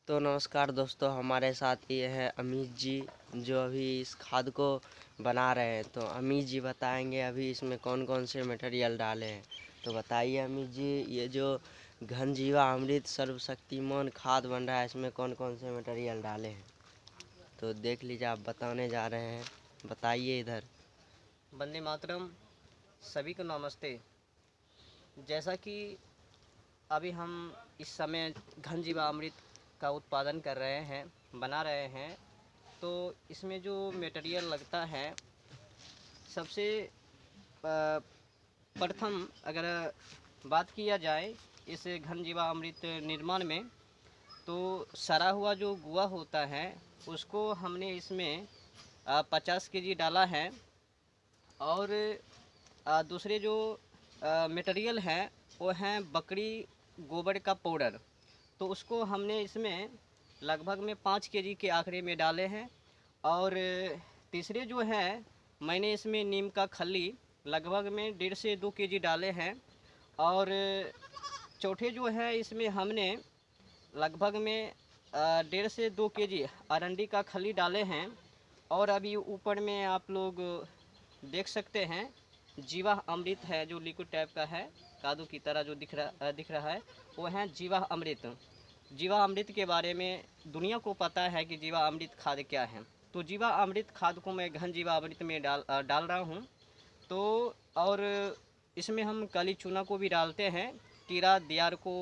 तो नमस्कार दोस्तों, हमारे साथ ये है अमित जी जो अभी इस खाद को बना रहे हैं। तो अमित जी बताएंगे अभी इसमें कौन कौन से मटेरियल डाले हैं। तो बताइए अमित जी, ये जो घन जीवा अमृत सर्वशक्तिमान खाद बन रहा है इसमें कौन कौन से मटेरियल डाले हैं। तो देख लीजिए, आप बताने जा रहे हैं, बताइए इधर। वंदे मातरम। सभी को नमस्ते। जैसा कि अभी हम इस समय घन जीवामृत का उत्पादन कर रहे हैं, बना रहे हैं, तो इसमें जो मटेरियल लगता है, सबसे प्रथम अगर बात किया जाए इस घन जीवामृत निर्माण में, तो सड़ा हुआ जो गुआ होता है उसको हमने इसमें 50 केजी डाला है। और दूसरे जो मटेरियल है वो हैं बकरी गोबर का पाउडर, तो उसको हमने इसमें लगभग में 5 केजी के आंकड़े में डाले हैं। और तीसरे जो है मैंने इसमें नीम का खली लगभग में 1.5 से 2 केजी डाले हैं। और चौथे जो है इसमें हमने लगभग में 1.5 से 2 केजी अरंडी का खली डाले हैं। और अभी ऊपर में आप लोग देख सकते हैं जीवा अमृत है, जो लिक्विड टाइप का है, कादू की तरह जो दिख रहा है, वो है जीवा अमृत। जीवा अमृत के बारे में दुनिया को पता है कि जीवा अमृत खाद क्या है। तो जीवा अमृत खाद को मैं घन जीवा अमृत में डाल रहा हूँ। तो और इसमें हम काली चूना को भी डालते हैं, कीड़ा दियार को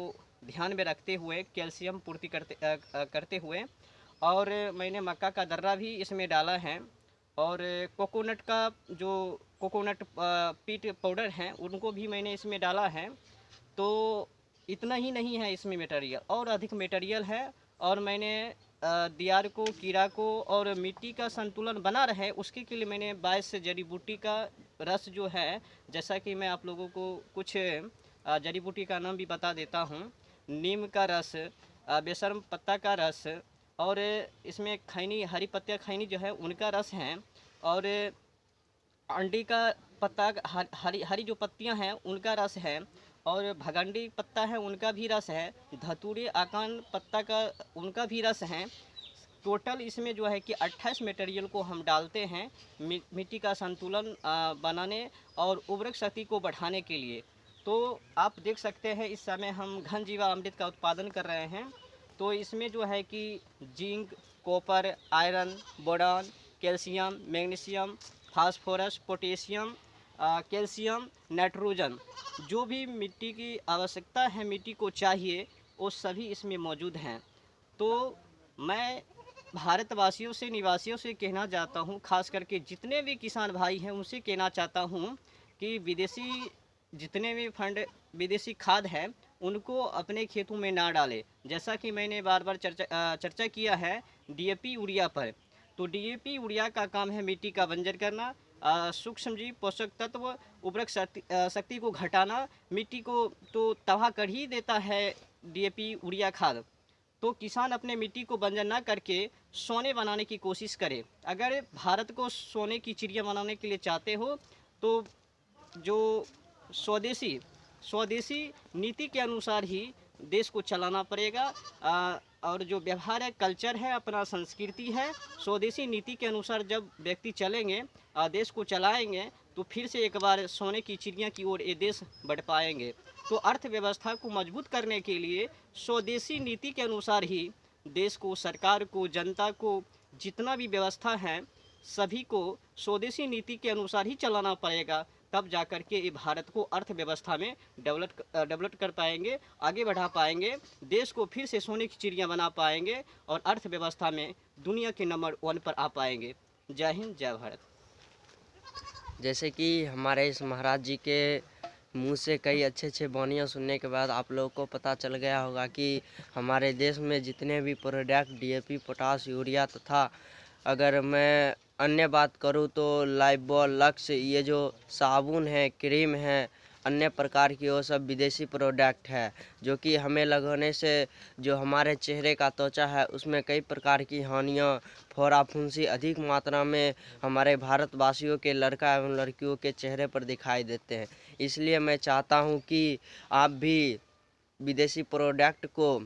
ध्यान में रखते हुए, कैल्शियम पूर्ति करते हुए। और मैंने मक्का का दर्रा भी इसमें डाला है। और कोकोनट का जो कोकोनट पीट पाउडर है उनको भी मैंने इसमें डाला है। तो इतना ही नहीं है इसमें मटेरियल, और अधिक मटेरियल है। और मैंने दियार को, कीड़ा को और मिट्टी का संतुलन बना रहे उसके के लिए मैंने 22 जड़ी बूटी का रस जो है, जैसा कि मैं आप लोगों को कुछ जड़ी बूटी का नाम भी बता देता हूँ। नीम का रस, बेशरम पत्ता का रस, और इसमें खैनी, हरी पत्तियाँ खैनी जो है उनका रस है। और अंडी का पत्ता, हरी हरी जो पत्तियां हैं उनका रस है। और भगंडी पत्ता है उनका भी रस है। धतूरे आकान पत्ता का उनका भी रस है। टोटल इसमें जो है कि 28 मटेरियल को हम डालते हैं मिट्टी का संतुलन बनाने और उर्वरक शक्ति को बढ़ाने के लिए। तो आप देख सकते हैं इस समय हम घन जीवा अमृत का उत्पादन कर रहे हैं। तो इसमें जो है कि zinc, copper, iron, boron, calcium, magnesium, phosphorus, potassium, calcium, nitrogen, जो भी मिट्टी की आवश्यकता है, मिट्टी को चाहिए, वो सभी इसमें मौजूद हैं। तो मैं भारतवासियों से, निवासियों से कहना चाहता हूँ, खास करके जितने भी किसान भाई हैं उनसे कहना चाहता हूँ कि विदेशी जितने भी विदेशी खाद है उनको अपने खेतों में ना डालें। जैसा कि मैंने बार बार चर्चा किया है डीएपी यूरिया पर। तो डीएपी यूरिया का काम है मिट्टी का बंजर करना, सूक्ष्म जीव, पोषक तत्व, उर्वरक शक्ति को घटाना। मिट्टी को तो तबाह कर ही देता है डीएपी यूरिया खाद। तो किसान अपने मिट्टी को बंजर ना करके सोने बनाने की कोशिश करे। अगर भारत को सोने की चिड़िया बनाने के लिए चाहते हो तो जो स्वदेशी स्वदेशी नीति के अनुसार ही देश को चलाना पड़ेगा। और जो व्यवहार है, कल्चर है, अपना संस्कृति है, स्वदेशी नीति के अनुसार जब व्यक्ति चलेंगे, देश को चलाएंगे, तो फिर से एक बार सोने की चिड़िया की ओर ये देश बढ़ पाएंगे। तो अर्थव्यवस्था को मजबूत करने के लिए स्वदेशी नीति के अनुसार ही देश को, सरकार को, जनता को, जितना भी व्यवस्था है सभी को स्वदेशी नीति के अनुसार ही चलाना पड़ेगा। तब जाकर के ये भारत को अर्थव्यवस्था में डेवलप कर पाएंगे, आगे बढ़ा पाएंगे, देश को फिर से सोने की चिड़िया बना पाएंगे और अर्थव्यवस्था में दुनिया के नंबर 1 पर आ पाएंगे। जय हिंद, जय भारत। जैसे कि हमारे इस महाराज जी के मुंह से कई अच्छे अच्छे वाणियाँ सुनने के बाद आप लोगों को पता चल गया होगा कि हमारे देश में जितने भी प्रोडक्ट डीएपी, पोटाश, यूरिया तथा अगर मैं अन्य बात करूं तो लाइफबॉय, लक्स, ये जो साबुन है, क्रीम है, अन्य प्रकार की वो सब विदेशी प्रोडक्ट है, जो कि हमें लगाने से जो हमारे चेहरे का त्वचा है उसमें कई प्रकार की हानियाँ, फोड़ा फुंसी अधिक मात्रा में हमारे भारतवासियों के लड़का एवं लड़कियों के चेहरे पर दिखाई देते हैं। इसलिए मैं चाहता हूं कि आप भी विदेशी प्रोडक्ट को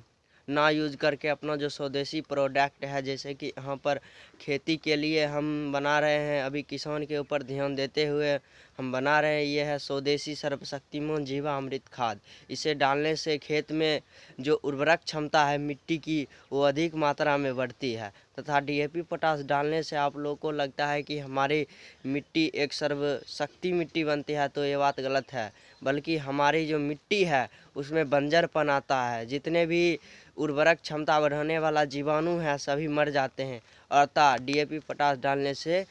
ना यूज करके अपना जो स्वदेशी प्रोडक्ट है, जैसे कि यहाँ पर खेती के लिए हम बना रहे हैं, अभी किसान के ऊपर ध्यान देते हुए हम बना रहे हैं, ये है स्वदेशी सर्वशक्तिमान जीवामृत खाद। इसे डालने से खेत में जो उर्वरक क्षमता है मिट्टी की वो अधिक मात्रा में बढ़ती है, तथा DAP पोटास डालने से आप लोगों को लगता है कि हमारी मिट्टी एक सर्वशक्ति मिट्टी बनती है, तो ये बात गलत है। बल्कि हमारी जो मिट्टी है उसमें बंजरपन आता है, जितने भी उर्वरक क्षमता बढ़ाने वाला जीवाणु है सभी मर जाते हैं। अतः DAP पोटास डालने से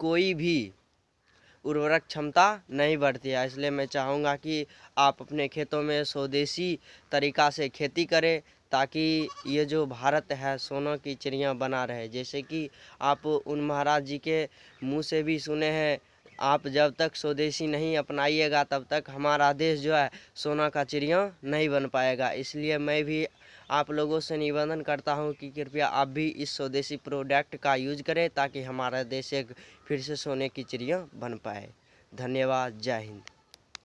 कोई भी उर्वरक क्षमता नहीं बढ़ती है। इसलिए मैं चाहूँगा कि आप अपने खेतों में स्वदेशी तरीक़ा से खेती करें, ताकि ये जो भारत है सोना की चिड़िया बना रहे। जैसे कि आप उन महाराज जी के मुँह से भी सुने हैं, आप जब तक स्वदेशी नहीं अपनाइएगा तब तक हमारा देश जो है सोना का चिड़िया नहीं बन पाएगा। इसलिए मैं भी आप लोगों से निवेदन करता हूं कि कृपया आप भी इस स्वदेशी प्रोडक्ट का यूज करें, ताकि हमारा देश एक फिर से सोने की चिड़िया बन पाए। धन्यवाद। जय हिंद।